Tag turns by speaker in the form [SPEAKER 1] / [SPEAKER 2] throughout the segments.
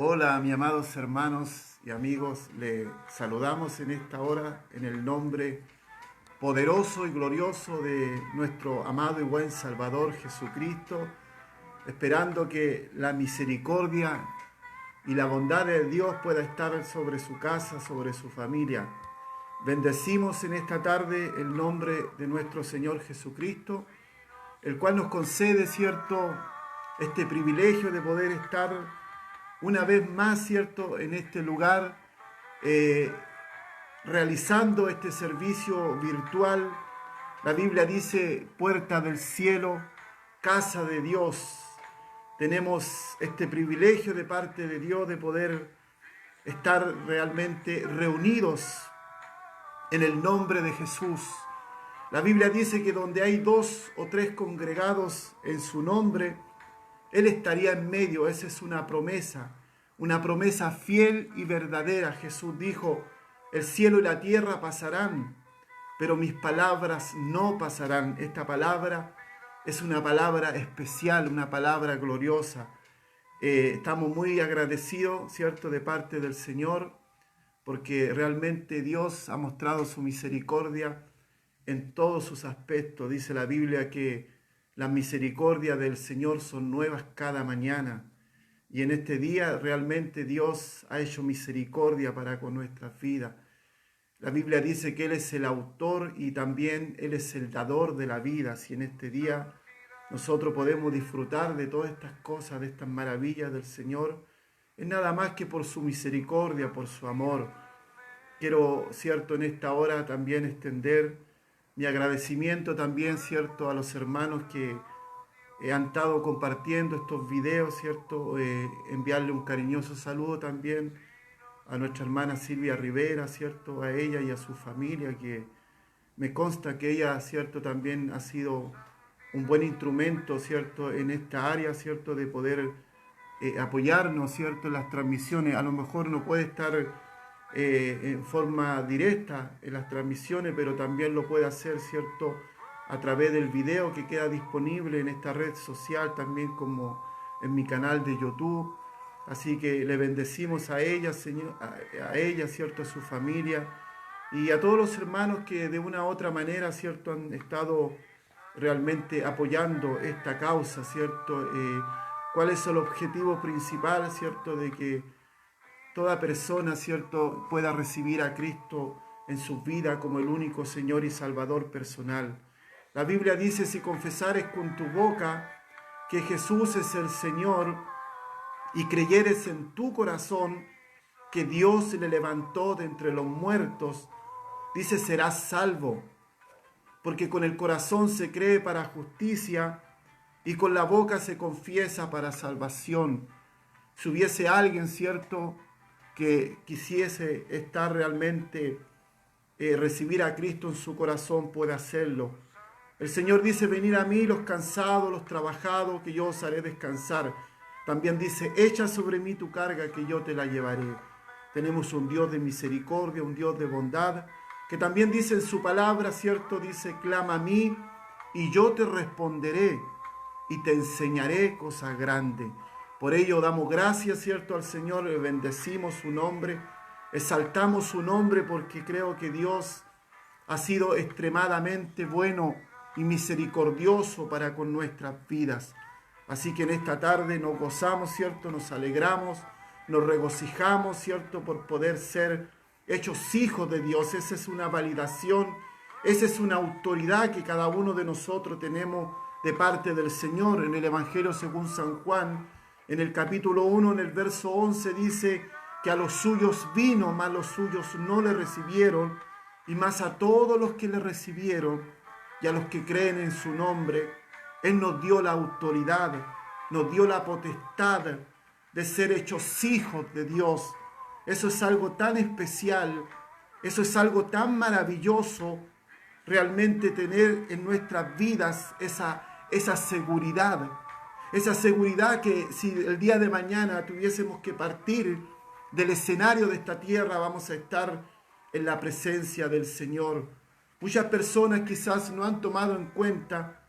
[SPEAKER 1] Hola, mis amados hermanos y amigos, le saludamos en esta hora en el nombre poderoso y glorioso de nuestro amado y buen Salvador Jesucristo, esperando que la misericordia y la bondad de Dios pueda estar sobre su casa, sobre su familia. Bendecimos en esta tarde el nombre de nuestro Señor Jesucristo, el cual nos concede, ¿cierto?, este privilegio de poder estar una vez más, ¿cierto?, en este lugar, eh, realizando este servicio virtual. La Biblia dice, puerta del cielo, casa de Dios. Tenemos este privilegio de parte de Dios de poder estar realmente reunidos en el nombre de Jesús. La Biblia dice que donde hay 2 o 3 congregados en su nombre, Él estaría en medio. Esa es una promesa fiel y verdadera. Jesús dijo, el cielo y la tierra pasarán, pero mis palabras no pasarán. Esta palabra es una palabra especial, una palabra gloriosa. Estamos muy agradecidos, ¿cierto?, de parte del Señor, porque realmente Dios ha mostrado su misericordia en todos sus aspectos. Dice la Biblia que las misericordias del Señor son nuevas cada mañana. Y en este día realmente Dios ha hecho misericordia para con nuestras vidas. La Biblia dice que Él es el autor y también Él es el dador de la vida. Si en este día nosotros podemos disfrutar de todas estas cosas, de estas maravillas del Señor, es nada más que por su misericordia, por su amor. Quiero, cierto, en esta hora también extender mi agradecimiento también, cierto, a los hermanos que han estado compartiendo estos videos, cierto, enviarle un cariñoso saludo también a nuestra hermana Silvia Rivera, cierto, a ella y a su familia, que me consta que ella, cierto, también ha sido un buen instrumento, cierto, en esta área, cierto, de poder apoyarnos, cierto, en las transmisiones. A lo mejor no puede estar en forma directa en las transmisiones, pero también lo puede hacer, cierto, a través del video que queda disponible en esta red social, también como en mi canal de YouTube. Así que le bendecimos a ella, Señor, a ella, cierto, a su familia y a todos los hermanos que de una u otra manera, cierto, han estado realmente apoyando esta causa, cierto. ¿Cuál es el objetivo principal, cierto, de que toda persona, cierto, pueda recibir a Cristo en su vida como el único Señor y Salvador personal? La Biblia dice, si confesares con tu boca que Jesús es el Señor y creyeres en tu corazón que Dios le levantó de entre los muertos, dice, serás salvo. Porque con el corazón se cree para justicia y con la boca se confiesa para salvación. Si hubiese alguien, cierto, que quisiese estar realmente, recibir a Cristo en su corazón, puede hacerlo. El Señor dice, venid a mí los cansados, los trabajados, que yo os haré descansar. También dice, echa sobre mí tu carga, que yo te la llevaré. Tenemos un Dios de misericordia, un Dios de bondad, que también dice en su palabra, ¿cierto? Dice, clama a mí y yo te responderé y te enseñaré cosas grandes. Por ello damos gracias, ¿cierto?, al Señor, bendecimos su nombre, exaltamos su nombre porque creo que Dios ha sido extremadamente bueno y misericordioso para con nuestras vidas. Así que en esta tarde nos gozamos, ¿cierto? Nos alegramos, nos regocijamos, ¿cierto?, por poder ser hechos hijos de Dios. Esa es una validación, esa es una autoridad que cada uno de nosotros tenemos de parte del Señor. En el Evangelio según San Juan, en el capítulo 1, en el verso 11, dice que a los suyos vino, mas los suyos no le recibieron, y más a todos los que le recibieron y a los que creen en su nombre, Él nos dio la autoridad, nos dio la potestad de ser hechos hijos de Dios. Eso es algo tan especial, eso es algo tan maravilloso, realmente tener en nuestras vidas esa seguridad. Esa seguridad que si el día de mañana tuviésemos que partir del escenario de esta tierra, vamos a estar en la presencia del Señor. Muchas personas quizás no han tomado en cuenta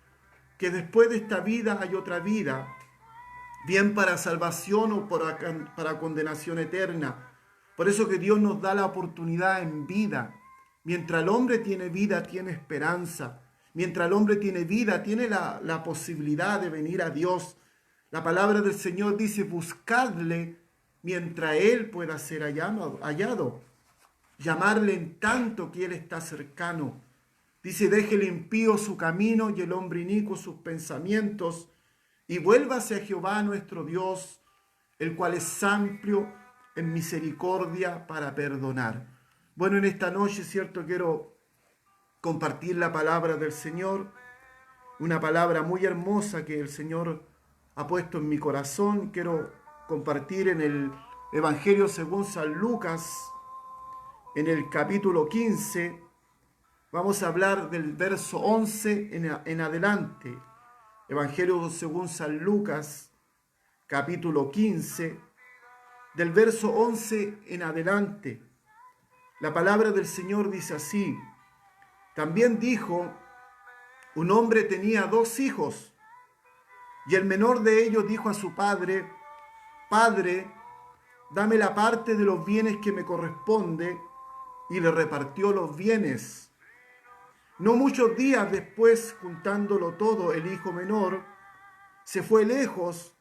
[SPEAKER 1] que después de esta vida hay otra vida. bien para salvación o para condenación eterna. Por eso que Dios nos da la oportunidad en vida. Mientras el hombre tiene vida, tiene esperanza. Mientras el hombre tiene vida, tiene la posibilidad de venir a Dios. La palabra del Señor dice, buscadle mientras Él pueda ser hallado. Llamarle en tanto que Él está cercano. Dice, deje el impío su camino y el hombre inicuo sus pensamientos, y vuélvase a Jehová nuestro Dios, el cual es amplio en misericordia para perdonar. Bueno, en esta noche, cierto, quiero compartir la palabra del Señor, una palabra muy hermosa que el Señor ha puesto en mi corazón. Quiero compartir en el Evangelio según San Lucas, en el capítulo 15, vamos a hablar del verso 11 en adelante. Evangelio según San Lucas, capítulo 15, del verso 11 en adelante. La palabra del Señor dice así: también dijo, un hombre tenía 2 hijos, y el menor de ellos dijo a su padre, Padre, dame la parte de los bienes que me corresponde, y le repartió los bienes. No muchos días después, juntándolo todo, el hijo menor se fue lejos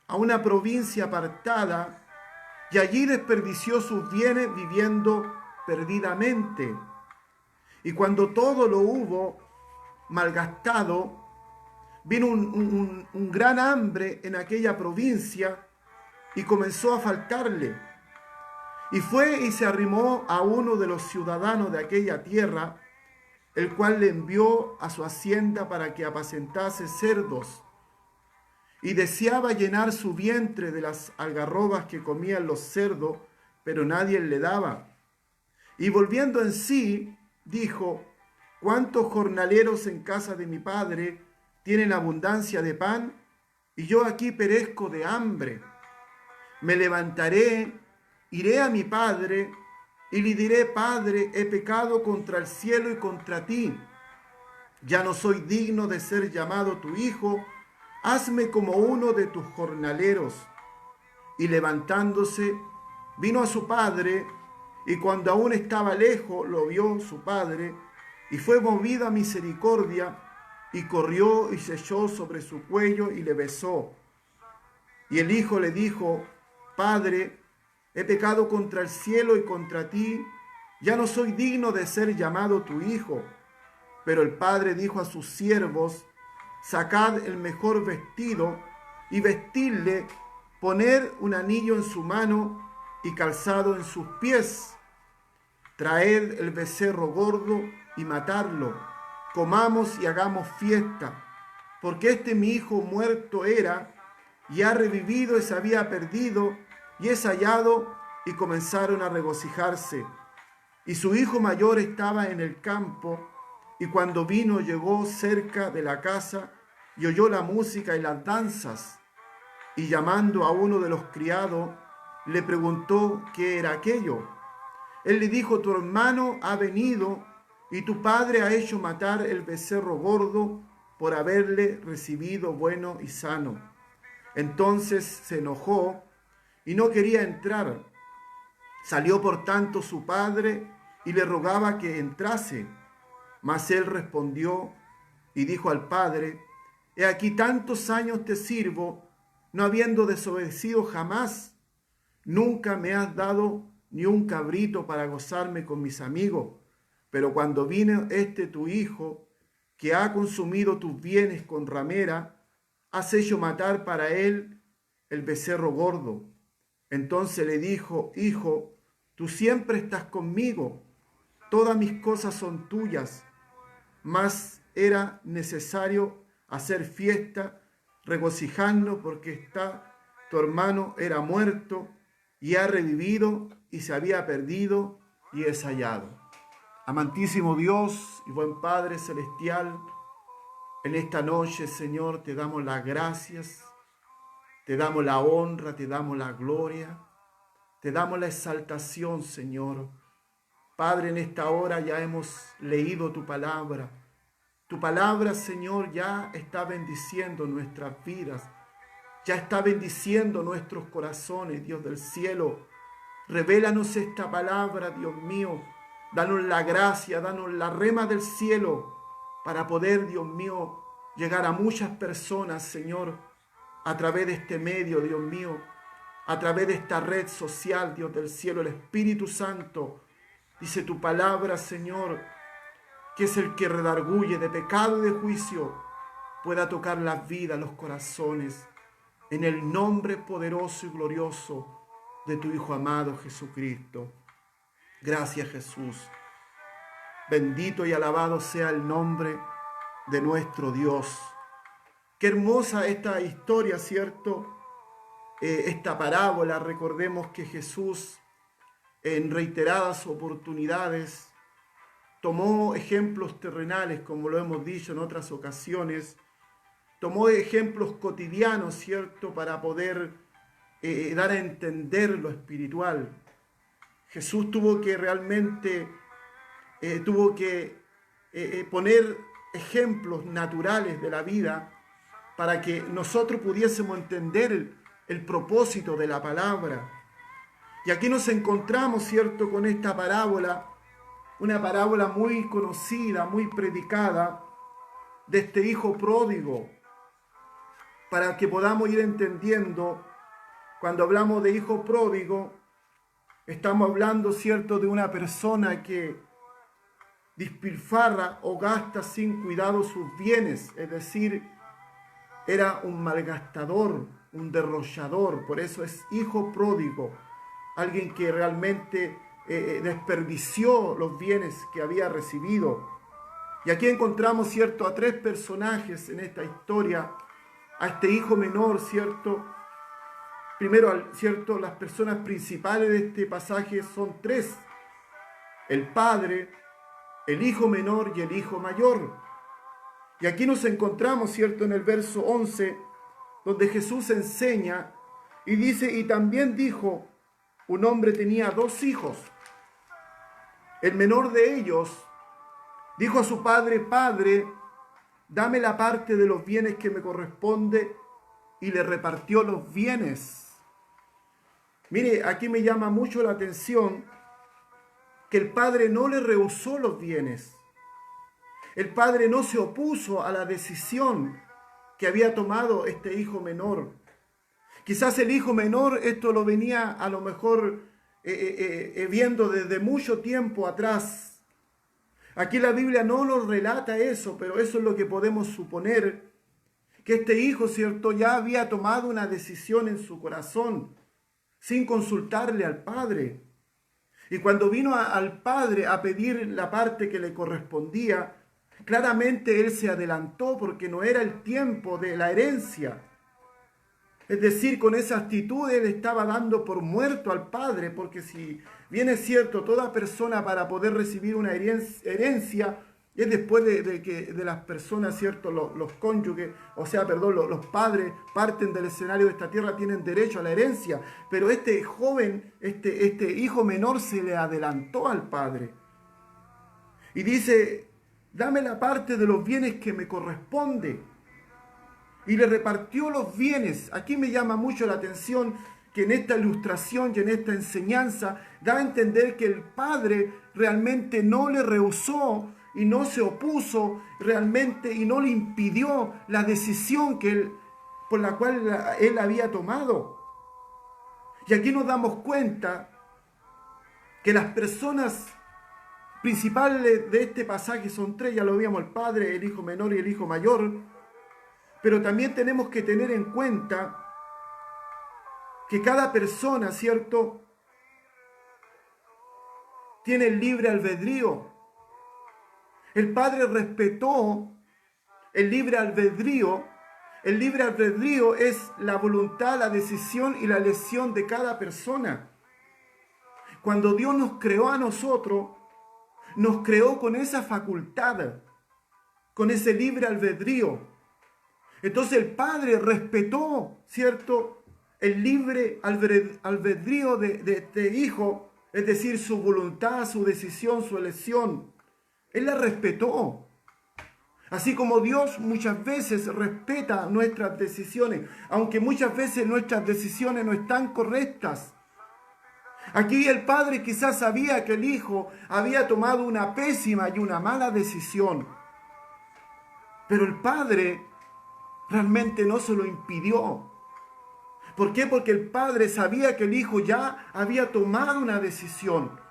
[SPEAKER 1] a una provincia apartada y allí desperdició sus bienes viviendo perdidamente. Y cuando todo lo hubo malgastado, vino un gran hambre en aquella provincia y comenzó a faltarle. Y fue y se arrimó a uno de los ciudadanos de aquella tierra, el cual le envió a su hacienda para que apacentase cerdos. Y deseaba llenar su vientre de las algarrobas que comían los cerdos, pero nadie le daba. Y volviendo en sí, dijo, ¿cuántos jornaleros en casa de mi padre tienen abundancia de pan? Y yo aquí perezco de hambre. Me levantaré, iré a mi padre, y le diré, Padre, he pecado contra el cielo y contra ti. Ya no soy digno de ser llamado tu hijo. Hazme como uno de tus jornaleros. Y levantándose, vino a su padre, y cuando aún estaba lejos, lo vio su padre, y fue movido a misericordia, y corrió y se echó sobre su cuello y le besó. Y el hijo le dijo, Padre, he pecado contra el cielo y contra ti, ya no soy digno de ser llamado tu hijo. Pero el padre dijo a sus siervos, sacad el mejor vestido y vestidle, poner un anillo en su mano y calzado en sus pies. Traed el becerro gordo y matadlo, comamos y hagamos fiesta, porque este mi hijo muerto era y ha revivido y se había perdido y es hallado, y comenzaron a regocijarse. Y su hijo mayor estaba en el campo, y cuando vino llegó cerca de la casa y oyó la música y las danzas, y llamando a uno de los criados, le preguntó qué era aquello. Él le dijo, tu hermano ha venido, y tu padre ha hecho matar el becerro gordo por haberle recibido bueno y sano. Entonces se enojó y no quería entrar. Salió por tanto su padre y le rogaba que entrase. Mas él respondió y dijo al padre, he aquí tantos años te sirvo, no habiendo desobedecido jamás. Nunca me has dado ni un cabrito para gozarme con mis amigos. Pero cuando vino este tu hijo, que ha consumido tus bienes con ramera, has hecho matar para él el becerro gordo. Entonces le dijo, hijo, tú siempre estás conmigo, todas mis cosas son tuyas, mas era necesario hacer fiesta, regocijarnos, porque tu hermano era muerto y ha revivido, y se había perdido y es hallado. Amantísimo Dios y buen Padre Celestial, en esta noche, Señor, te damos las gracias, te damos la honra, te damos la gloria, te damos la exaltación, Señor. Padre, en esta hora ya hemos leído tu palabra. Tu palabra, Señor, ya está bendiciendo nuestras vidas. ya está bendiciendo nuestros corazones, Dios del cielo. Revélanos esta palabra, Dios mío. Danos la gracia, danos la rema del cielo para poder, Dios mío, llegar a muchas personas, Señor, a través de este medio, Dios mío, a través de esta red social, Dios del cielo, el Espíritu Santo. Dice tu palabra, Señor, que es el que redarguye de pecado y de juicio, pueda tocar las vidas, los corazones, en el nombre poderoso y glorioso de tu Hijo amado Jesucristo. Gracias, Jesús. Bendito y alabado sea el nombre de nuestro Dios. Qué hermosa esta historia, ¿cierto? Esta parábola. Recordemos que Jesús en reiteradas oportunidades tomó ejemplos terrenales, como lo hemos dicho en otras ocasiones, tomó ejemplos cotidianos, ¿cierto?, para poder dar a entender lo espiritual. Jesús tuvo que realmente, poner ejemplos naturales de la vida para que nosotros pudiésemos entender el propósito de la palabra. Y aquí nos encontramos, ¿cierto?, con esta parábola, una parábola muy conocida, muy predicada, de este hijo pródigo, para que podamos ir entendiendo. Cuando hablamos de hijo pródigo, estamos hablando, ¿cierto?, de una persona que despilfarra o gasta sin cuidado sus bienes, es decir, era un malgastador, un derrochador. Por eso es hijo pródigo, alguien que realmente desperdició los bienes que había recibido. Y aquí encontramos, ¿cierto?, a tres personajes en esta historia. A este hijo menor, ¿cierto? Primero, ¿cierto?, las personas principales de este pasaje son tres: el padre, el hijo menor y el hijo mayor. Y aquí nos encontramos, ¿cierto?, en el verso 11, donde Jesús enseña y dice: y también dijo, un hombre tenía 2 hijos. El menor de ellos dijo a su padre: Padre, dame la parte de los bienes que me corresponde, y le repartió los bienes. Mire, aquí me llama mucho la atención que el padre no le rehusó los bienes. El padre no se opuso a la decisión que había tomado este hijo menor. Quizás el hijo menor esto lo venía a lo mejor viendo desde mucho tiempo atrás. Aquí la Biblia no nos relata eso, pero eso es lo que podemos suponer, que este hijo, ¿cierto?, ya había tomado una decisión en su corazón sin consultarle al padre. Y cuando vino al padre a pedir la parte que le correspondía, claramente él se adelantó porque no era el tiempo de la herencia. Es decir, con esa actitud él estaba dando por muerto al padre, porque si bien es cierto, toda persona para poder recibir una herencia es después de las personas, ¿cierto?, los cónyuges, los padres parten del escenario de esta tierra, tienen derecho a la herencia. Pero este joven, este hijo menor se le adelantó al padre. Y dice: dame la parte de los bienes que me corresponde. Y le repartió los bienes. Aquí me llama mucho la atención que en esta ilustración y en esta enseñanza da a entender que el padre realmente no le rehusó y no se opuso realmente y no le impidió la decisión por la cual él había tomado. Y aquí nos damos cuenta que las personas principales de este pasaje son 3, ya lo vimos: el padre, el hijo menor y el hijo mayor. Pero también tenemos que tener en cuenta que cada persona, ¿cierto?, tiene el libre albedrío. El padre respetó el libre albedrío. El libre albedrío es la voluntad, la decisión y la elección de cada persona. Cuando Dios nos creó a nosotros, nos creó con esa facultad, con ese libre albedrío. Entonces el padre respetó, ¿cierto?, el libre albedrío de este hijo, es decir, su voluntad, su decisión, su elección. Él la respetó. Así como Dios muchas veces respeta nuestras decisiones, aunque muchas veces nuestras decisiones no están correctas. Aquí el padre quizás sabía que el hijo había tomado una pésima y una mala decisión, pero el padre realmente no se lo impidió. ¿Por qué? Porque el padre sabía que el hijo ya había tomado una decisión.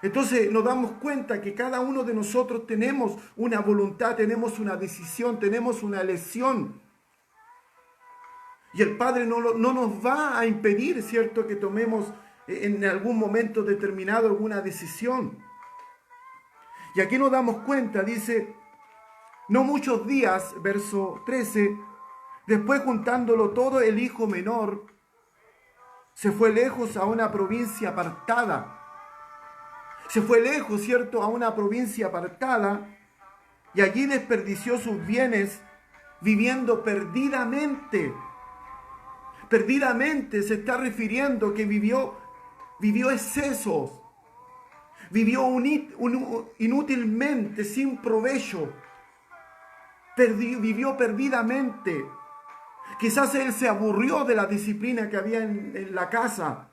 [SPEAKER 1] Entonces nos damos cuenta que cada uno de nosotros tenemos una voluntad, tenemos una decisión, tenemos una elección. Y el Padre no nos va a impedir, ¿cierto?, que tomemos en algún momento determinado alguna decisión. Y aquí nos damos cuenta, dice, no muchos días, verso 13, después juntándolo todo, el hijo menor se fue lejos a una provincia apartada. Se fue lejos, ¿cierto?, a una provincia apartada y allí desperdició sus bienes viviendo perdidamente. Perdidamente se está refiriendo que vivió excesos, vivió inútilmente, sin provecho, vivió perdidamente. Quizás él se aburrió de la disciplina que había en la casa.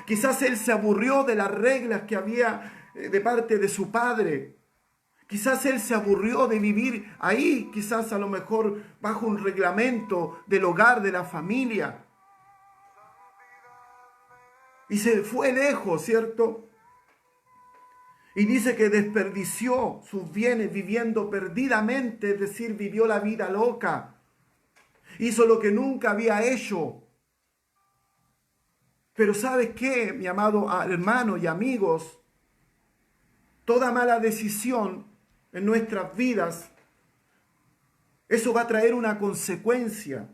[SPEAKER 1] Quizás él se aburrió de las reglas que había de parte de su padre. Quizás él se aburrió de vivir ahí, quizás a lo mejor bajo un reglamento del hogar, de la familia. Y se fue lejos, ¿cierto? Y dice que desperdició sus bienes viviendo perdidamente, es decir, vivió la vida loca. Hizo lo que nunca había hecho. Pero ¿sabes qué, mi amado hermano y amigos? Toda mala decisión en nuestras vidas, eso va a traer una consecuencia.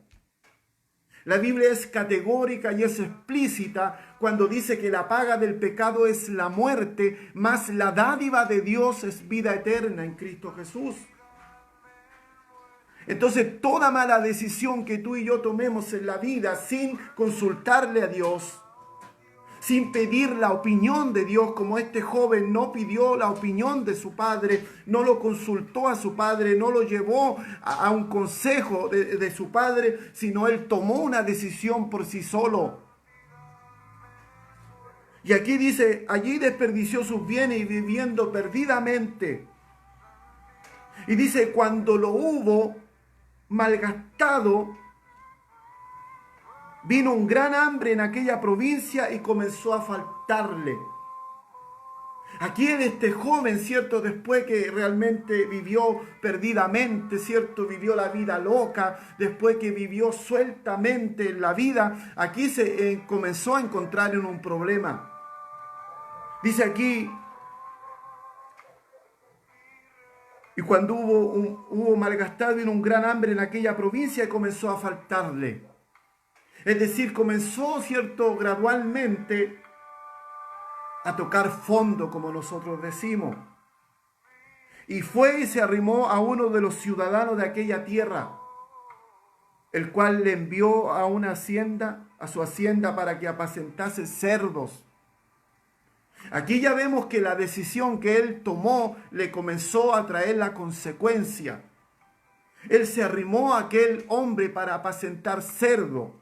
[SPEAKER 1] La Biblia es categórica y es explícita cuando dice que la paga del pecado es la muerte, mas la dádiva de Dios es vida eterna en Cristo Jesús. Entonces, toda mala decisión que tú y yo tomemos en la vida sin consultarle a Dios, sin pedir la opinión de Dios, como este joven no pidió la opinión de su padre, no lo consultó a su padre, no lo llevó a un consejo de su padre, sino él tomó una decisión por sí solo. Y aquí dice, allí desperdició sus bienes y viviendo perdidamente. Y dice, cuando lo hubo malgastado, vino un gran hambre en aquella provincia y comenzó a faltarle. Aquí en este joven, ¿cierto? Después que realmente vivió perdidamente, ¿cierto? Vivió la vida loca, después que vivió sueltamente en la vida, aquí se comenzó a encontrar en un problema. Dice aquí, y cuando hubo malgastado, vino un gran hambre en aquella provincia y comenzó a faltarle. Es decir, comenzó, ¿cierto?, gradualmente a tocar fondo, como nosotros decimos. Y fue y se arrimó a uno de los ciudadanos de aquella tierra, el cual le envió a su hacienda para que apacentase cerdos. Aquí ya vemos que la decisión que él tomó le comenzó a traer la consecuencia. Él se arrimó a aquel hombre para apacentar cerdo.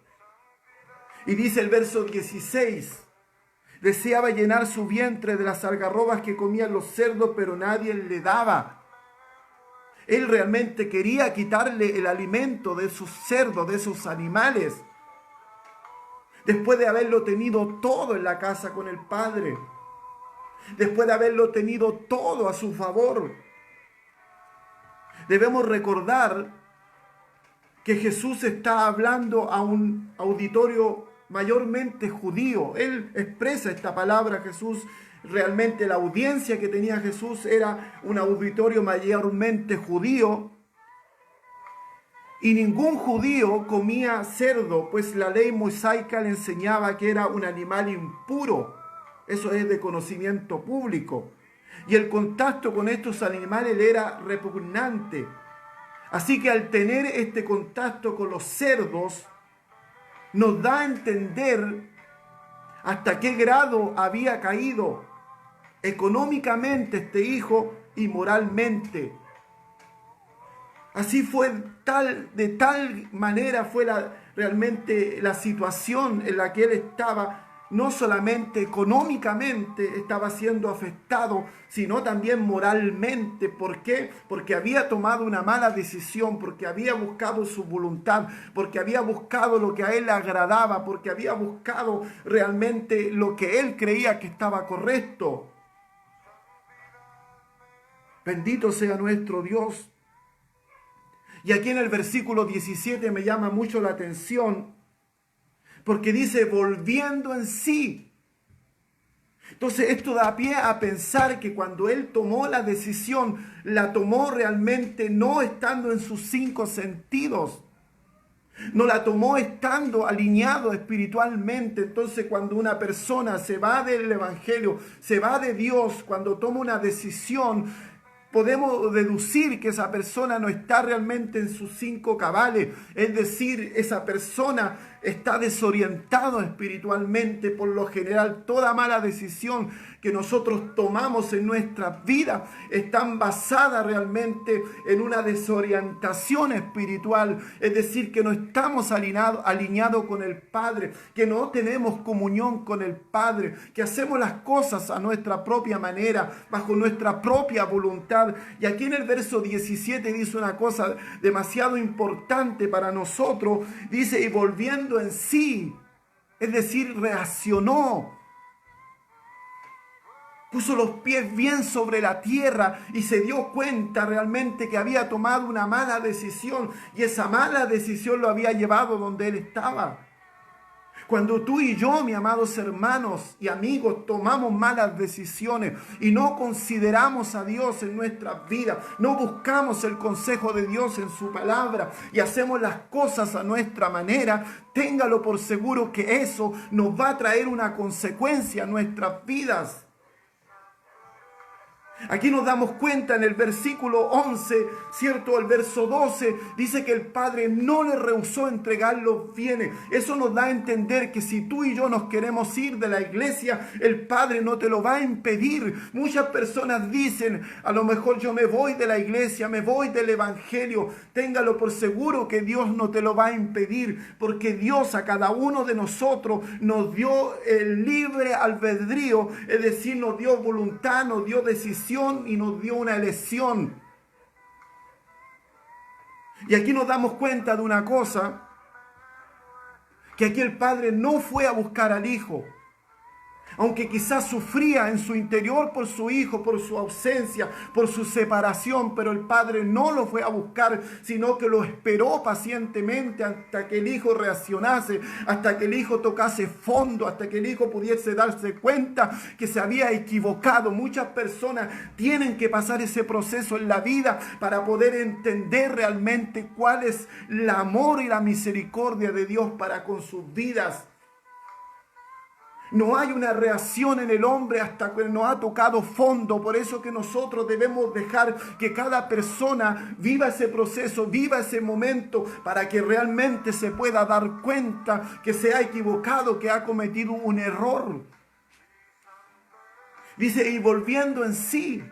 [SPEAKER 1] Y dice el verso 16, deseaba llenar su vientre de las algarrobas que comían los cerdos, pero nadie le daba. Él realmente quería quitarle el alimento de esos cerdos, de esos animales, después de haberlo tenido todo en la casa con el Padre, después de haberlo tenido todo a su favor. Debemos recordar que Jesús está hablando a un auditorio mayormente judío. Él expresa esta palabra, Jesús. Realmente la audiencia que tenía Jesús era un auditorio mayormente judío. Y ningún judío comía cerdo, pues la ley mosaica le enseñaba que era un animal impuro. Eso es de conocimiento público. Y el contacto con estos animales le era repugnante. Así que al tener este contacto con los cerdos, nos da a entender hasta qué grado había caído económicamente este hijo y moralmente. Así fue de tal manera fue realmente la situación en la que él estaba. No solamente económicamente estaba siendo afectado, sino también moralmente. ¿Por qué? Porque había tomado una mala decisión, porque había buscado su voluntad, porque había buscado lo que a él le agradaba, porque había buscado realmente lo que él creía que estaba correcto. Bendito sea nuestro Dios. Y aquí en el versículo 17 me llama mucho la atención, porque dice, volviendo en sí. Entonces esto da pie a pensar que cuando él tomó la decisión, la tomó realmente no estando en sus 5 sentidos. No la tomó estando alineado espiritualmente. Entonces cuando una persona se va del Evangelio, se va de Dios, cuando toma una decisión, podemos deducir que esa persona no está realmente en sus 5 cabales. Es decir, esa persona está desorientado espiritualmente. Por lo general, toda mala decisión que nosotros tomamos en nuestras vidas están basadas realmente en una desorientación espiritual. Es decir, que no estamos alineados con el Padre, que no tenemos comunión con el Padre, que hacemos las cosas a nuestra propia manera, bajo nuestra propia voluntad. Y aquí en el verso 17 dice una cosa demasiado importante para nosotros. Dice, y volviendo en sí, es decir, reaccionó. Puso los pies bien sobre la tierra y se dio cuenta realmente que había tomado una mala decisión, y esa mala decisión lo había llevado donde él estaba. Cuando tú y yo, mis amados hermanos y amigos, tomamos malas decisiones y no consideramos a Dios en nuestras vidas, no buscamos el consejo de Dios en su palabra y hacemos las cosas a nuestra manera, téngalo por seguro que eso nos va a traer una consecuencia a nuestras vidas. Aquí nos damos cuenta en el versículo 11, ¿cierto? El verso 12 dice que el Padre no le rehusó entregar los bienes. Eso nos da a entender que si tú y yo nos queremos ir de la iglesia, el Padre no te lo va a impedir. Muchas personas dicen, a lo mejor yo me voy de la iglesia, me voy del evangelio. Téngalo por seguro que Dios no te lo va a impedir, porque Dios a cada uno de nosotros nos dio el libre albedrío, es decir, nos dio voluntad, nos dio decisión y nos dio una elección. Y aquí nos damos cuenta de una cosa, que aquí el Padre no fue a buscar al Hijo, aunque quizás sufría en su interior por su hijo, por su ausencia, por su separación, pero el Padre no lo fue a buscar, sino que lo esperó pacientemente hasta que el hijo reaccionase, hasta que el hijo tocase fondo, hasta que el hijo pudiese darse cuenta que se había equivocado. Muchas personas tienen que pasar ese proceso en la vida para poder entender realmente cuál es el amor y la misericordia de Dios para con sus vidas. No hay una reacción en el hombre hasta que nos ha tocado fondo. Por eso que nosotros debemos dejar que cada persona viva ese proceso, viva ese momento, para que realmente se pueda dar cuenta que se ha equivocado, que ha cometido un error. Dice, y volviendo en sí,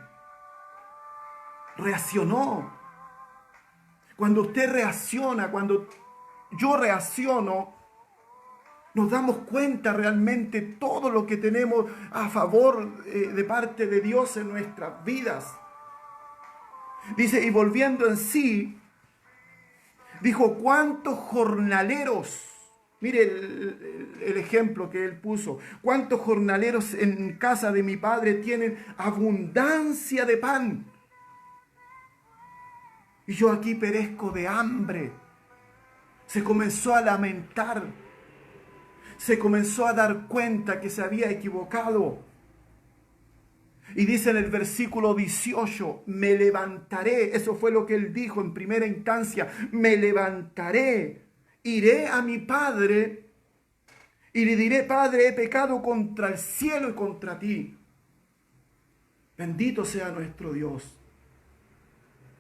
[SPEAKER 1] reaccionó. Cuando usted reacciona, cuando yo reacciono, nos damos cuenta realmente todo lo que tenemos a favor de parte de Dios en nuestras vidas. Dice, y volviendo en sí, dijo, ¿cuántos jornaleros? Mire el ejemplo que él puso. ¿Cuántos jornaleros en casa de mi padre tienen abundancia de pan? Y yo aquí perezco de hambre. Se comenzó a lamentar. Se comenzó a dar cuenta que se había equivocado. Y dice en el versículo 18, me levantaré. Eso fue lo que él dijo en primera instancia. Me levantaré, iré a mi padre y le diré, Padre, he pecado contra el cielo y contra ti. Bendito sea nuestro Dios.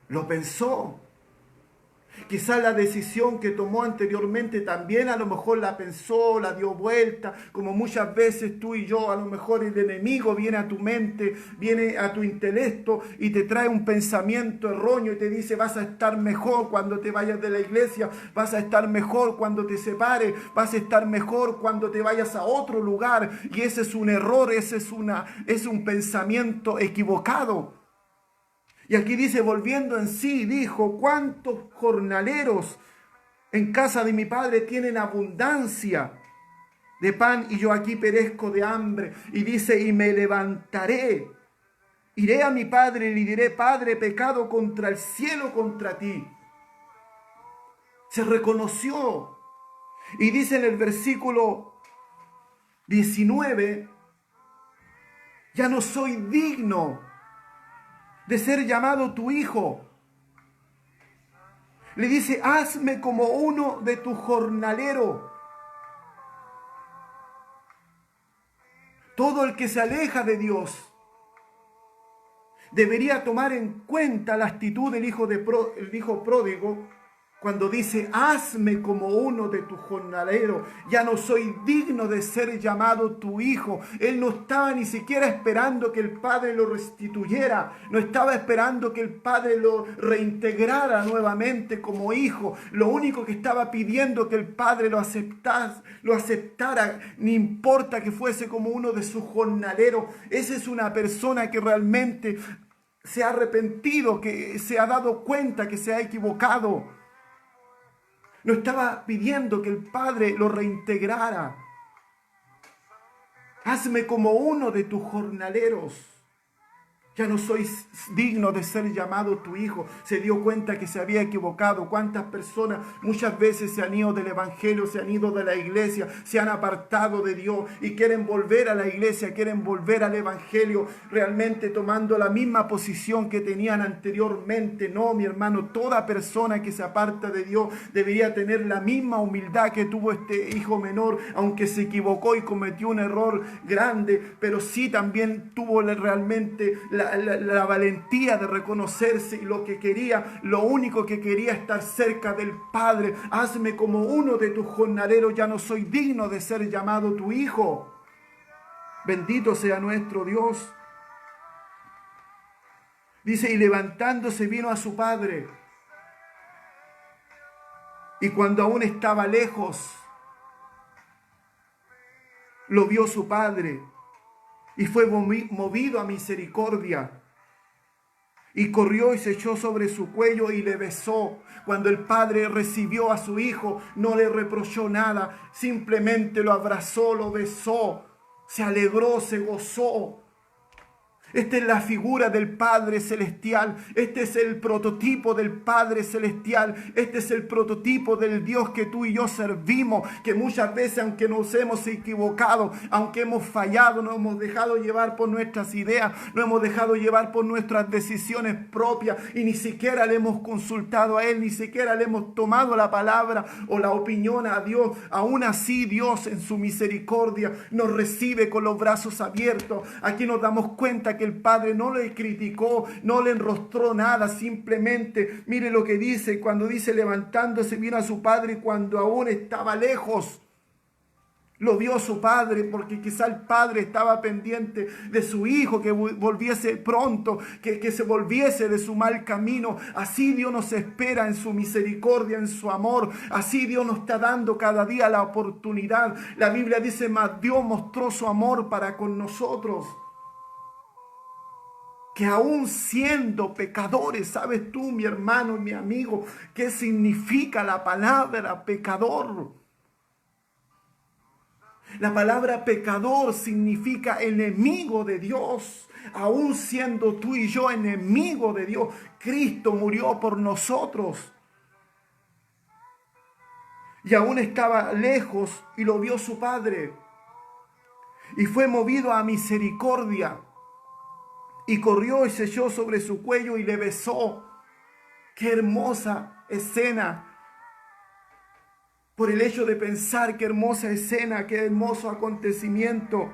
[SPEAKER 1] Lo pensó. Quizás la decisión que tomó anteriormente también a lo mejor la pensó, la dio vuelta, como muchas veces tú y yo, a lo mejor el enemigo viene a tu mente, viene a tu intelecto y te trae un pensamiento erróneo y te dice vas a estar mejor cuando te vayas de la iglesia, vas a estar mejor cuando te separes, vas a estar mejor cuando te vayas a otro lugar, y ese es un error, ese es un pensamiento equivocado. Y aquí dice, volviendo en sí, dijo, ¿cuántos jornaleros en casa de mi padre tienen abundancia de pan y yo aquí perezco de hambre? Y dice, y me levantaré, iré a mi padre y le diré, Padre, he pecado contra el cielo, contra ti. Se reconoció. Y dice en el versículo 19, ya no soy digno de ser llamado tu hijo. Le dice, hazme como uno de tus jornaleros. Todo el que se aleja de Dios debería tomar en cuenta la actitud del el hijo pródigo, cuando dice, hazme como uno de tus jornaleros, ya no soy digno de ser llamado tu hijo. Él no estaba ni siquiera esperando que el padre lo restituyera, no estaba esperando que el padre lo reintegrara nuevamente como hijo. Lo único que estaba pidiendo que el padre lo aceptara, no importa que fuese como uno de sus jornaleros. Esa es una persona que realmente se ha arrepentido, que se ha dado cuenta que se ha equivocado. No estaba pidiendo que el Padre lo reintegrara. Hazme como uno de tus jornaleros. Ya no soy digno de ser llamado tu hijo. Se dio cuenta que se había equivocado. ¿Cuántas personas muchas veces se han ido del evangelio, se han ido de la iglesia, se han apartado de Dios y quieren volver a la iglesia, quieren volver al evangelio, realmente tomando la misma posición que tenían anteriormente? No, mi hermano, toda persona que se aparta de Dios debería tener la misma humildad que tuvo este hijo menor, aunque se equivocó y cometió un error grande, pero sí también tuvo realmente la valentía de reconocerse, y lo que quería, lo único que quería, estar cerca del Padre. Hazme como uno de tus jornaleros, ya no soy digno de ser llamado tu hijo. Bendito sea nuestro Dios. Dice, y levantándose vino a su padre, y cuando aún estaba lejos, lo vio su padre, y fue movido a misericordia, y corrió y se echó sobre su cuello y le besó. Cuando el padre recibió a su hijo, no le reprochó nada, simplemente lo abrazó, lo besó, se alegró, se gozó. Esta es la figura del Padre Celestial. Este es el prototipo del Padre Celestial. Este es el prototipo del Dios que tú y yo servimos. Que muchas veces, aunque nos hemos equivocado, aunque hemos fallado, nos hemos dejado llevar por nuestras ideas, nos hemos dejado llevar por nuestras decisiones propias y ni siquiera le hemos consultado a Él, ni siquiera le hemos tomado la palabra o la opinión a Dios. Aún así, Dios en su misericordia nos recibe con los brazos abiertos. Aquí nos damos cuenta que el Padre no le criticó, no le enrostró nada, simplemente, mire lo que dice, cuando dice levantándose vino a su padre, y cuando aún estaba lejos, lo vio su padre, porque quizá el padre estaba pendiente de su hijo, que volviese pronto, que se volviese de su mal camino. Así Dios nos espera en su misericordia, en su amor. Así Dios nos está dando cada día la oportunidad. La Biblia dice, mas Dios mostró su amor para con nosotros, que aún siendo pecadores, ¿sabes tú, mi hermano y mi amigo, qué significa la palabra pecador? La palabra pecador significa enemigo de Dios. Aún siendo tú y yo enemigo de Dios, Cristo murió por nosotros. Y aún estaba lejos y lo vio su Padre. Y fue movido a misericordia. Y corrió y se echó sobre su cuello y le besó. ¡Qué hermosa escena! Por el hecho de pensar, qué hermosa escena, qué hermoso acontecimiento.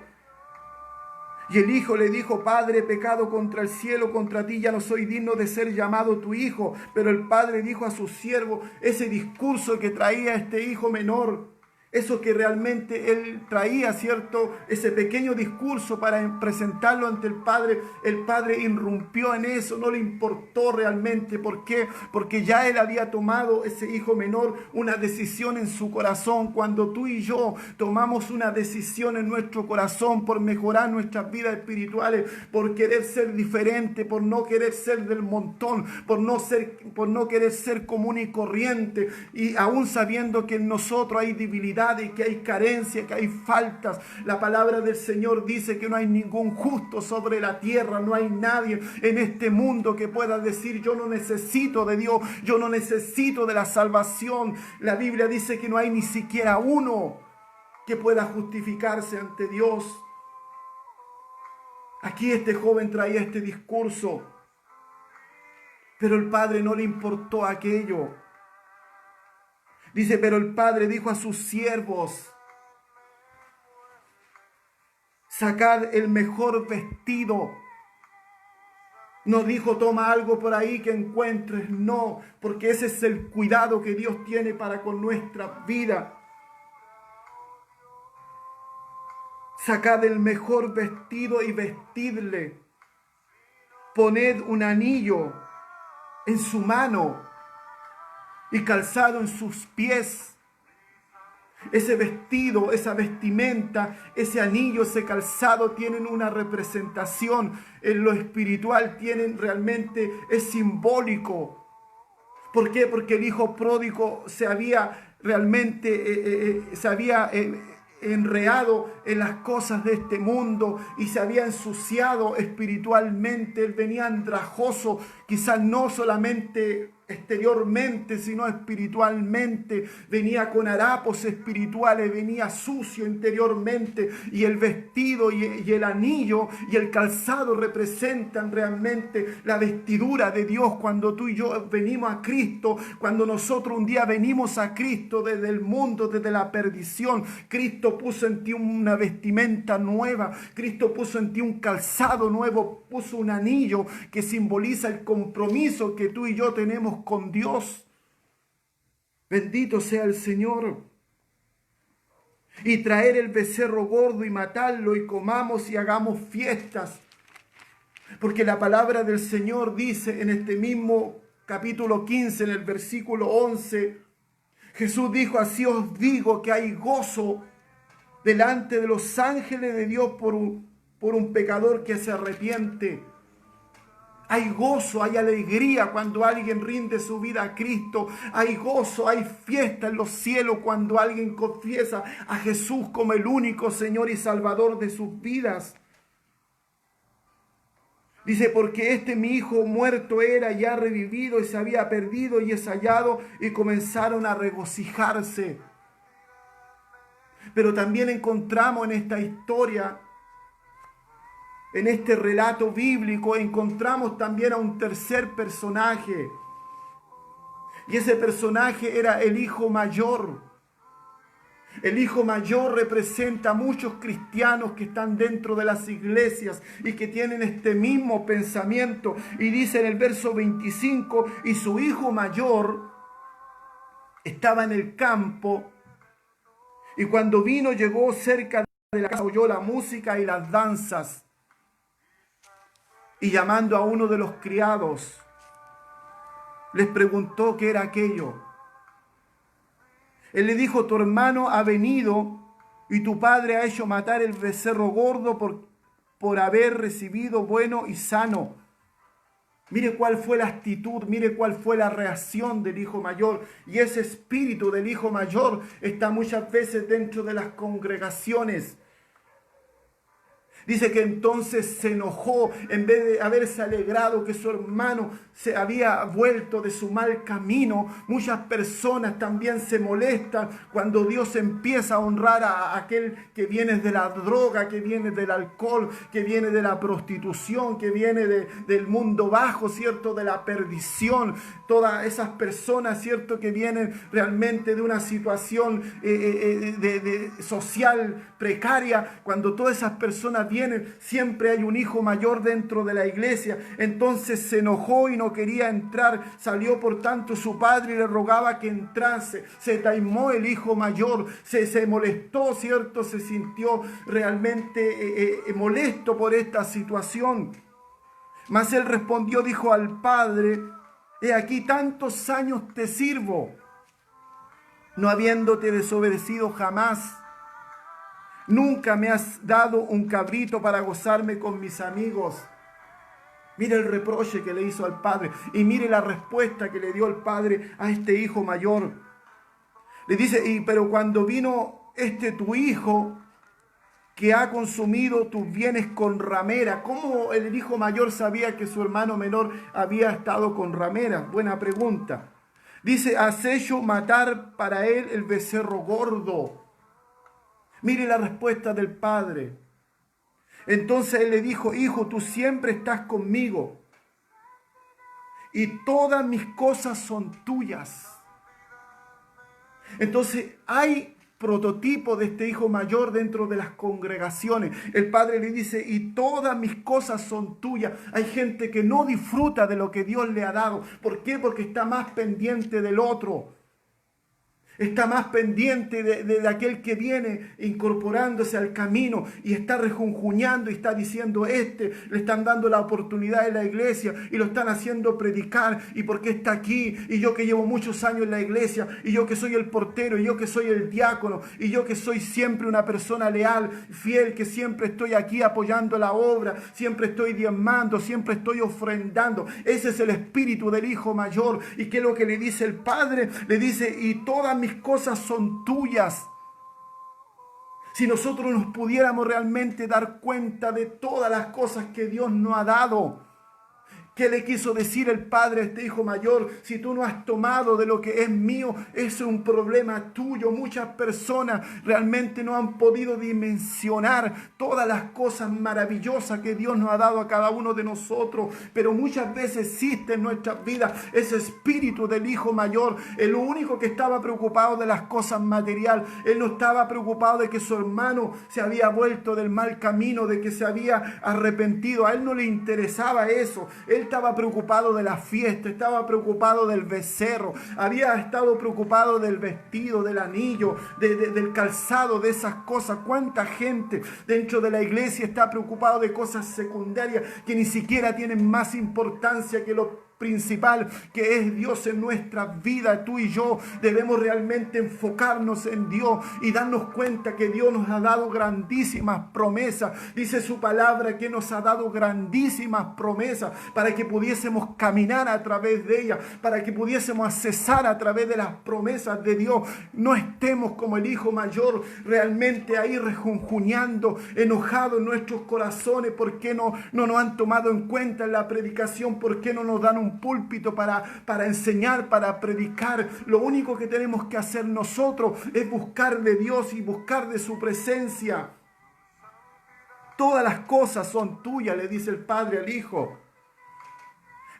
[SPEAKER 1] Y el hijo le dijo: Padre, he pecado contra el cielo, contra ti, ya no soy digno de ser llamado tu hijo. Pero el padre dijo a su siervo, ese discurso que traía este hijo menor, eso que realmente él traía, ¿cierto? Ese pequeño discurso para presentarlo ante el padre irrumpió en eso, no le importó realmente. ¿Por qué? Porque ya él había tomado, ese hijo menor, una decisión en su corazón. Cuando tú y yo tomamos una decisión en nuestro corazón por mejorar nuestras vidas espirituales, por querer ser diferente, por no querer ser del montón, por no querer ser común y corriente, y aún sabiendo que en nosotros hay debilidad, y que hay carencia, que hay faltas. La palabra del Señor dice que no hay ningún justo sobre la tierra, no hay nadie en este mundo que pueda decir: yo no necesito de Dios, yo no necesito de la salvación. La Biblia dice que no hay ni siquiera uno que pueda justificarse ante Dios. Aquí este joven traía este discurso, pero el padre no le importó aquello. Dice: pero el padre dijo a sus siervos: sacad el mejor vestido. No dijo: toma algo por ahí que encuentres. No, porque ese es el cuidado que Dios tiene para con nuestra vida. Sacad el mejor vestido y vestidle. Poned un anillo en su mano y calzado en sus pies. Ese vestido, esa vestimenta, ese anillo, ese calzado tienen una representación. En lo espiritual realmente es simbólico. ¿Por qué? Porque el hijo pródigo se había realmente enredado en las cosas de este mundo y se había ensuciado espiritualmente. Él venía andrajoso, quizás no solamente exteriormente, sino espiritualmente. Venía con harapos espirituales, venía sucio interiormente, y el vestido y el anillo y el calzado representan realmente la vestidura de Dios. Cuando tú y yo venimos a Cristo, cuando nosotros un día venimos a Cristo desde el mundo, desde la perdición, Cristo puso en ti una vestimenta nueva, Cristo puso en ti un calzado nuevo, puso un anillo que simboliza el compromiso que tú y yo tenemos con Dios. Bendito sea el Señor. Y traer el becerro gordo y matarlo, y comamos y hagamos fiestas. Porque la palabra del Señor dice en este mismo capítulo 15, en el versículo 11, Jesús dijo: así os digo que hay gozo delante de los ángeles de Dios por un pecador que se arrepiente. Hay gozo, hay alegría cuando alguien rinde su vida a Cristo. Hay gozo, hay fiesta en los cielos cuando alguien confiesa a Jesús como el único Señor y Salvador de sus vidas. Dice: porque mi hijo muerto era, y ha revivido, y se había perdido y es hallado, y comenzaron a regocijarse. Pero también encontramos en esta historia, en este relato bíblico, encontramos también a un tercer personaje. Y ese personaje era el hijo mayor. El hijo mayor representa a muchos cristianos que están dentro de las iglesias y que tienen este mismo pensamiento. Y dice en el verso 25: y su hijo mayor estaba en el campo, y cuando vino, llegó cerca de la casa, oyó la música y las danzas. Y llamando a uno de los criados, les preguntó qué era aquello. Él le dijo: tu hermano ha venido, y tu padre ha hecho matar el becerro gordo por haber recibido bueno y sano. Mire cuál fue la actitud, mire cuál fue la reacción del hijo mayor. Y ese espíritu del hijo mayor está muchas veces dentro de las congregaciones. Dice que entonces se enojó, en vez de haberse alegrado que su hermano se había vuelto de su mal camino. Muchas personas también se molestan cuando Dios empieza a honrar a aquel que viene de la droga, que viene del alcohol, que viene de la prostitución, que viene del mundo bajo, ¿cierto? De la perdición. Todas esas personas, ¿cierto? Que vienen realmente de una situación social precaria. Cuando todas esas personas vienen, siempre hay un hijo mayor dentro de la iglesia. Entonces se enojó y no quería entrar. Salió por tanto su padre y le rogaba que entrase. Se taimó el hijo mayor, se molestó, ¿cierto? Se sintió realmente molesto por esta situación. Mas él respondió, dijo al padre: he aquí tantos años te sirvo, no habiéndote desobedecido jamás. Nunca me has dado un cabrito para gozarme con mis amigos. Mire el reproche que le hizo al padre y mire la respuesta que le dio el padre a este hijo mayor. Le dice: pero cuando vino tu hijo, que ha consumido tus bienes con ramera. ¿Cómo el hijo mayor sabía que su hermano menor había estado con ramera? Buena pregunta. Dice: has hecho matar para él el becerro gordo. Mire la respuesta del padre. Entonces él le dijo: hijo, tú siempre estás conmigo y todas mis cosas son tuyas. Entonces hay prototipo de este hijo mayor dentro de las congregaciones. El padre le dice: y todas mis cosas son tuyas. Hay gente que no disfruta de lo que Dios le ha dado. ¿Por qué? Porque está más pendiente del otro. Está más pendiente de aquel que viene incorporándose al camino y está rejunjuñando y está diciendo: le están dando la oportunidad en la iglesia y lo están haciendo predicar, y por qué está aquí, y yo que llevo muchos años en la iglesia, y yo que soy el portero, y yo que soy el diácono, y yo que soy siempre una persona leal, fiel, que siempre estoy aquí apoyando la obra, siempre estoy diezmando, siempre estoy ofrendando. Ese es el espíritu del hijo mayor. ¿Y qué es lo que le dice el padre? Le dice: y todas mis cosas son tuyas. Si nosotros nos pudiéramos realmente dar cuenta de todas las cosas que Dios nos ha dado. ¿Qué le quiso decir el padre a este hijo mayor? Si tú no has tomado de lo que es mío, eso es un problema tuyo. Muchas personas realmente no han podido dimensionar todas las cosas maravillosas que Dios nos ha dado a cada uno de nosotros. Pero muchas veces existe en nuestras vidas ese espíritu del hijo mayor. El único que estaba preocupado de las cosas materiales. Él no estaba preocupado de que su hermano se había vuelto del mal camino, de que se había arrepentido. A él no le interesaba eso. Él estaba preocupado de la fiesta, estaba preocupado del becerro, había estado preocupado del vestido, del anillo, del calzado, de esas cosas. ¿Cuánta gente dentro de la iglesia está preocupado de cosas secundarias que ni siquiera tienen más importancia que lo principal, que es Dios en nuestras vidas? Tú y yo debemos realmente enfocarnos en Dios y darnos cuenta que Dios nos ha dado grandísimas promesas. Dice su palabra que nos ha dado grandísimas promesas para que pudiésemos caminar a través de ellas, para que pudiésemos accesar a través de las promesas de Dios. No estemos como el hijo mayor, realmente ahí rejunjuñando, enojados en nuestros corazones. ¿Por qué no nos han tomado en cuenta en la predicación? ¿Por qué no nos dan un púlpito para enseñar, para predicar? Lo único que tenemos que hacer nosotros es buscar de Dios y buscar de su presencia. Todas las cosas son tuyas, le dice el padre al hijo.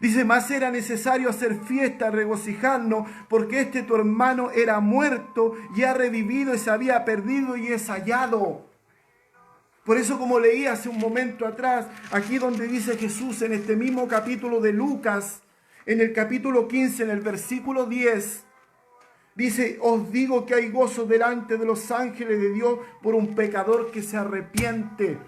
[SPEAKER 1] Dice: mas era necesario hacer fiesta, regocijarnos, porque tu hermano era muerto y ha revivido, y se había perdido y es hallado. Por eso, como leí hace un momento atrás, aquí donde dice Jesús en este mismo capítulo de Lucas, en el capítulo 15, en el versículo 10, dice: os digo que hay gozo delante de los ángeles de Dios por un pecador que se arrepiente.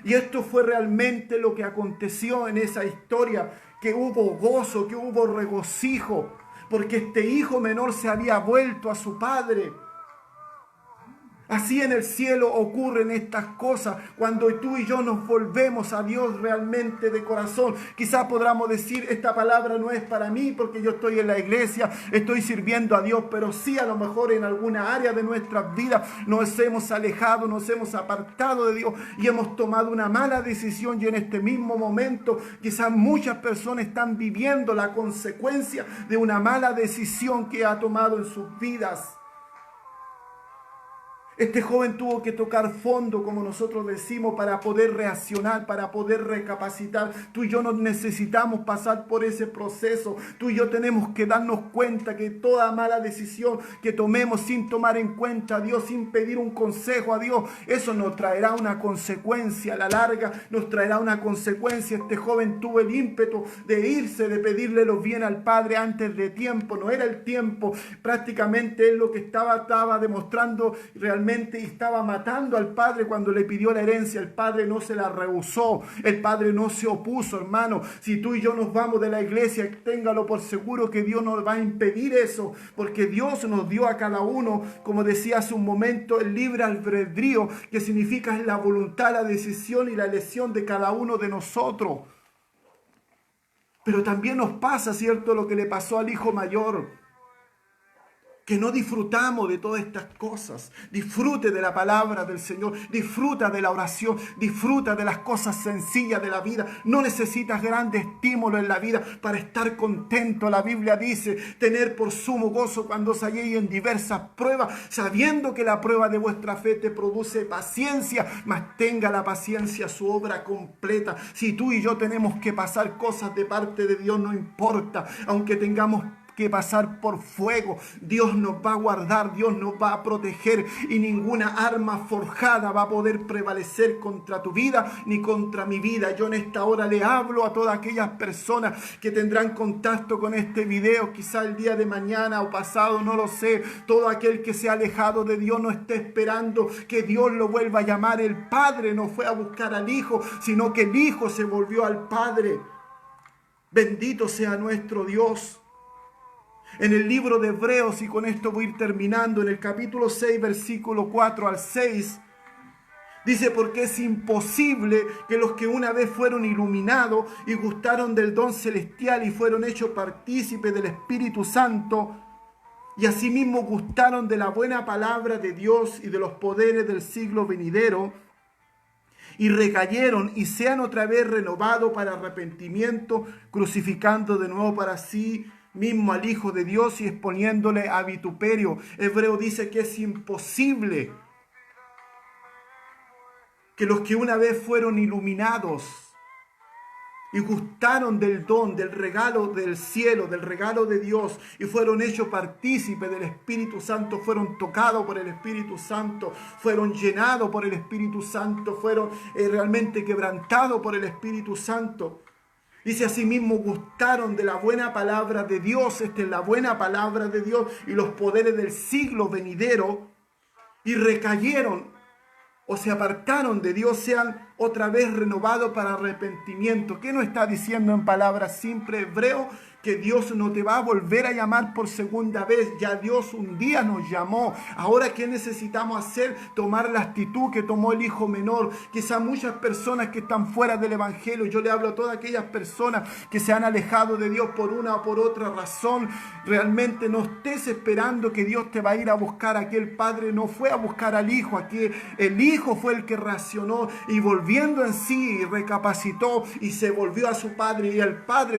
[SPEAKER 1] Y esto fue realmente lo que aconteció en esa historia, que hubo gozo, que hubo regocijo, porque este hijo menor se había vuelto a su padre. Así en el cielo ocurren estas cosas cuando tú y yo nos volvemos a Dios realmente de corazón. Quizás podamos decir: esta palabra no es para mí porque yo estoy en la iglesia, estoy sirviendo a Dios, pero sí, a lo mejor en alguna área de nuestras vidas nos hemos alejado, nos hemos apartado de Dios y hemos tomado una mala decisión, y en este mismo momento quizás muchas personas están viviendo la consecuencia de una mala decisión que ha tomado en sus vidas. Este joven tuvo que tocar fondo, como nosotros decimos, para poder reaccionar, para poder recapacitar. Tú y yo no necesitamos pasar por ese proceso. Tú y yo tenemos que darnos cuenta que toda mala decisión que tomemos sin tomar en cuenta a Dios, sin pedir un consejo a Dios, eso nos traerá una consecuencia a la larga, nos traerá una consecuencia. Este joven tuvo el ímpetu de irse, de pedirle los bienes al Padre antes de tiempo. No era el tiempo, prácticamente él lo que estaba demostrando realmente y estaba matando al padre cuando le pidió la herencia. El padre no se la rehusó, el padre no se opuso, hermano. Si tú y yo nos vamos de la iglesia, téngalo por seguro que Dios nos va a impedir eso, porque Dios nos dio a cada uno, como decía hace un momento, el libre albedrío, que significa la voluntad, la decisión y la elección de cada uno de nosotros. Pero también nos pasa, ¿cierto?, lo que le pasó al hijo mayor, que no disfrutamos de todas estas cosas. Disfrute de la palabra del Señor, disfruta de la oración, disfruta de las cosas sencillas de la vida. No necesitas grandes estímulos en la vida para estar contento. La Biblia dice, tener por sumo gozo cuando os halléis en diversas pruebas, sabiendo que la prueba de vuestra fe te produce paciencia, mas tenga la paciencia su obra completa. Si tú y yo tenemos que pasar cosas de parte de Dios, no importa, aunque tengamos que pasar por fuego, Dios nos va a guardar, Dios nos va a proteger, y ninguna arma forjada va a poder prevalecer contra tu vida ni contra mi vida. Yo en esta hora le hablo a todas aquellas personas que tendrán contacto con este video, quizá el día de mañana o pasado, no lo sé. Todo aquel que se ha alejado de Dios no esté esperando que Dios lo vuelva a llamar. El Padre no fue a buscar al Hijo, sino que el Hijo se volvió al Padre. Bendito sea nuestro Dios. En el libro de Hebreos, y con esto voy a ir terminando, en el capítulo 6, versículo 4 al 6, dice: porque es imposible que los que una vez fueron iluminados y gustaron del don celestial y fueron hechos partícipes del Espíritu Santo, y asimismo gustaron de la buena palabra de Dios y de los poderes del siglo venidero, y recayeron y sean otra vez renovados para arrepentimiento, crucificando de nuevo para sí mismo al Hijo de Dios y exponiéndole a vituperio. Hebreo dice que es imposible que los que una vez fueron iluminados y gustaron del don, del regalo del cielo, del regalo de Dios, y fueron hechos partícipes del Espíritu Santo, fueron tocados por el Espíritu Santo, fueron llenados por el Espíritu Santo, fueron realmente quebrantados por el Espíritu Santo. Dice: asimismo gustaron de la buena palabra de Dios. Esta es la buena palabra de Dios y los poderes del siglo venidero, y recayeron o se apartaron de Dios, sean otra vez renovados para arrepentimiento. ¿Qué nos está diciendo en palabras simples, Hebreo? Que Dios no te va a volver a llamar por segunda vez. Ya Dios un día nos llamó. Ahora, ¿qué necesitamos hacer? Tomar la actitud que tomó el hijo menor. Quizá muchas personas que están fuera del evangelio, yo le hablo a todas aquellas personas que se han alejado de Dios por una o por otra razón. Realmente no estés esperando que Dios te va a ir a buscar. Aquí el Padre no fue a buscar al Hijo. Aquí el Hijo fue el que reaccionó y volviendo en sí recapacitó y se volvió a su Padre, y el Padre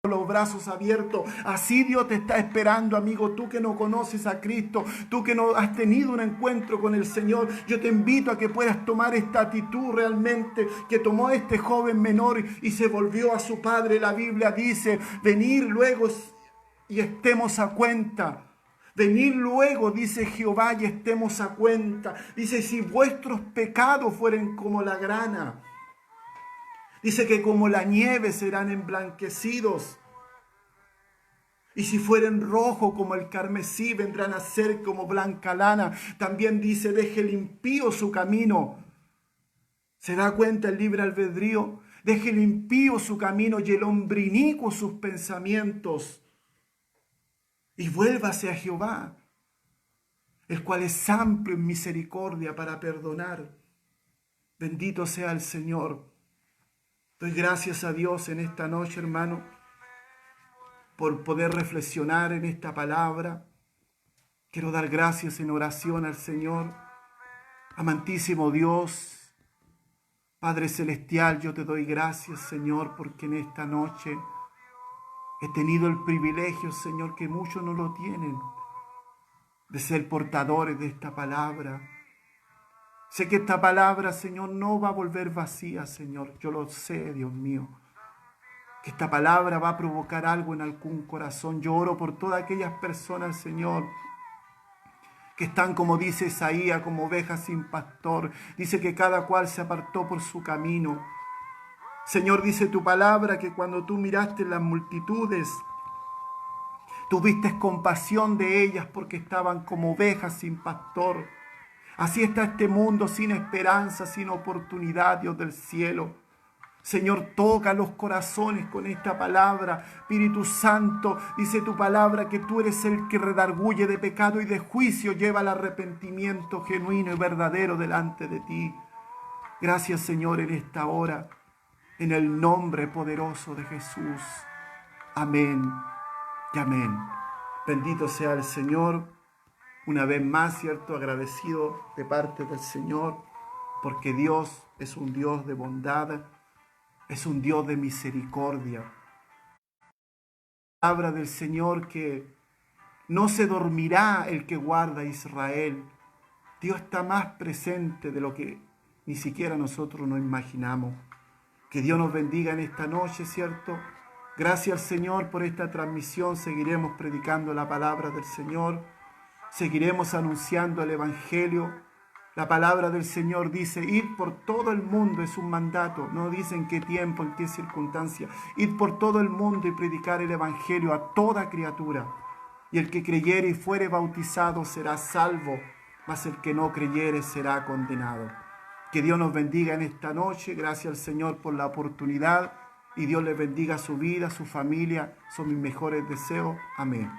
[SPEAKER 1] los brazos abiertos. Así Dios te está esperando, amigo. Tú que no conoces a Cristo, tú que no has tenido un encuentro con el Señor, yo te invito a que puedas tomar esta actitud realmente que tomó este joven menor y se volvió a su padre. La Biblia dice: venir luego y estemos a cuenta. Venid luego, dice Jehová, y estemos a cuenta. Dice: si vuestros pecados fueren como la grana, dice que como la nieve serán emblanquecidos. Y si fueren rojos como el carmesí, vendrán a ser como blanca lana. También dice: deje el impío su camino. ¿Se da cuenta el libre albedrío? Deje el impío su camino y el hombre inicuo sus pensamientos. Y vuélvase a Jehová, el cual es amplio en misericordia para perdonar. Bendito sea el Señor. Doy gracias a Dios en esta noche, hermano, por poder reflexionar en esta palabra. Quiero dar gracias en oración al Señor. Amantísimo Dios, Padre Celestial, yo te doy gracias, Señor, porque en esta noche he tenido el privilegio, Señor, que muchos no lo tienen, de ser portadores de esta palabra. Sé que esta palabra, Señor, no va a volver vacía, Señor. Yo lo sé, Dios mío. Que esta palabra va a provocar algo en algún corazón. Yo oro por todas aquellas personas, Señor, que están, como dice Isaías, como ovejas sin pastor. Dice que cada cual se apartó por su camino. Señor, dice tu palabra que cuando tú miraste las multitudes, tuviste compasión de ellas porque estaban como ovejas sin pastor. Así está este mundo sin esperanza, sin oportunidad, Dios del cielo. Señor, toca los corazones con esta palabra. Espíritu Santo, dice tu palabra que tú eres el que redarguye de pecado y de juicio, lleva el arrepentimiento genuino y verdadero delante de ti. Gracias, Señor, en esta hora, en el nombre poderoso de Jesús. Amén y amén. Bendito sea el Señor. Una vez más, ¿cierto? Agradecido de parte del Señor, porque Dios es un Dios de bondad, es un Dios de misericordia. La palabra del Señor que no se dormirá el que guarda a Israel. Dios está más presente de lo que ni siquiera nosotros nos imaginamos. Que Dios nos bendiga en esta noche, ¿cierto? Gracias al Señor por esta transmisión. Seguiremos predicando la palabra del Señor. Seguiremos anunciando el Evangelio. La palabra del Señor dice, id por todo el mundo, es un mandato. No dice en qué tiempo, en qué circunstancia. Id por todo el mundo y predicar el Evangelio a toda criatura. Y el que creyere y fuere bautizado será salvo, mas el que no creyere será condenado. Que Dios nos bendiga en esta noche. Gracias al Señor por la oportunidad. Y Dios les bendiga su vida, su familia. Son mis mejores deseos. Amén.